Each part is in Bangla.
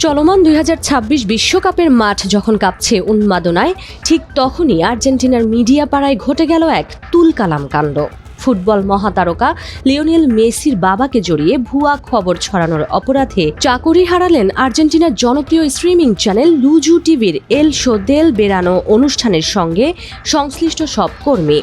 চলমান ২০২৬ বিশ্বকাপের মাঠ যখন কাঁপছে উন্মাদনায়, ঠিক তখনই আর্জেন্টিনার মিডিয়া পাড়ায় ঘটে গেল এক তুলকালাম কাণ্ড। ফুটবল মহাতারকা লিওনেল মেসির বাবাকে জড়িয়ে ভুয়া খবর ছড়ানোর অপরাধে চাকরি হারালেন আর্জেন্টিনার জনপ্রিয় স্ট্রিমিং চ্যানেল লুজু টিভির এল শো দেল বেরানো অনুষ্ঠানের সঙ্গে সংশ্লিষ্ট সব কর্মী।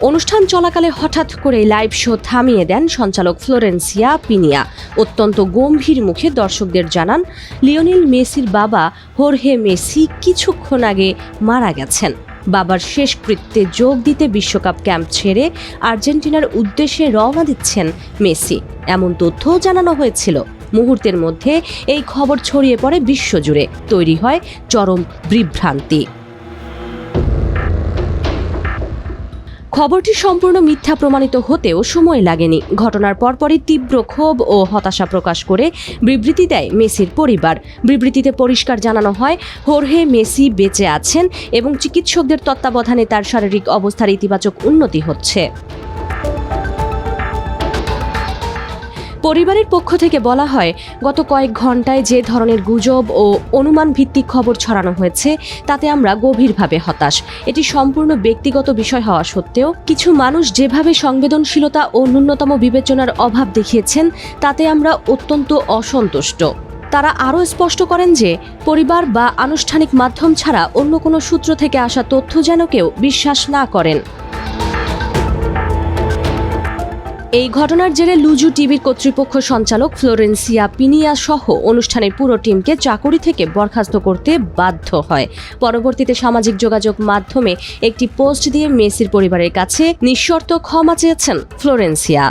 অনুষ্ঠান চলাকালে হঠাৎ করে লাইভ শো থামিয়ে দেন সঞ্চালক ফ্লোরেন্সিয়া পিনিয়া। অত্যন্ত গম্ভীর মুখে দর্শকদের জানান, লিওনেল মেসির বাবা হোর্হে মেসি কিছুক্ষণ আগে মারা গেছেন। বাবার শেষকৃত্যে যোগ দিতে বিশ্বকাপ ক্যাম্প ছেড়ে আর্জেন্টিনার উদ্দেশ্যে রওনা দিচ্ছেন মেসি, এমন তথ্যও জানানো হয়েছিল। মুহূর্তের মধ্যে এই খবর ছড়িয়ে পড়ে বিশ্বজুড়ে, তৈরি হয় চরম বিভ্রান্তি। খবরটি সম্পূর্ণ মিথ্যা প্রমাণিত হতেও সময় লাগেনি। ঘটনার পরপরই তীব্র ক্ষোভ ও হতাশা প্রকাশ করে বিবৃতি দেয় মেসির পরিবার। বিবৃতিতে পরিষ্কার জানানো হয়, হোর্হে মেসি বেঁচে আছেন এবং চিকিৎসকদের তত্ত্বাবধানে তার শারীরিক অবস্থার ইতিবাচক উন্নতি হচ্ছে। পরিবারের পক্ষ থেকে বলা হয়, গত কয়েক ঘন্টায় যে ধরনের গুজব ও অনুমান ভিত্তিক খবর ছড়ানো হয়েছে তাতে আমরা গভীরভাবে হতাশ। এটি সম্পূর্ণ ব্যক্তিগত বিষয় হওয়া সত্ত্বেও কিছু মানুষ যেভাবে সংবেদনশীলতা ও ন্যূনতম বিবেচনার অভাব দেখিয়েছেন তাতে আমরা অত্যন্ত অসন্তুষ্ট। তারা আরও স্পষ্ট করেন যে পরিবার বা আনুষ্ঠানিক মাধ্যম ছাড়া অন্য কোনো সূত্র থেকে আসা তথ্য যেন কেউ বিশ্বাস না করেন। এই ঘটনার জেরে লুজু টিভির কর্তৃপক্ষ সঞ্চালক ফ্লোরেন্সিয়া পিনিয়া সহ অনুষ্ঠানের পুরো টিমকে চাকরি থেকে বরখাস্ত করতে বাধ্য হয়। পরবর্তীতে সামাজিক যোগাযোগ মাধ্যমে একটি পোস্ট দিয়ে মেসির পরিবারের কাছে নিঃশর্ত ক্ষমা চেয়েছেন ফ্লোরেন্সিয়া।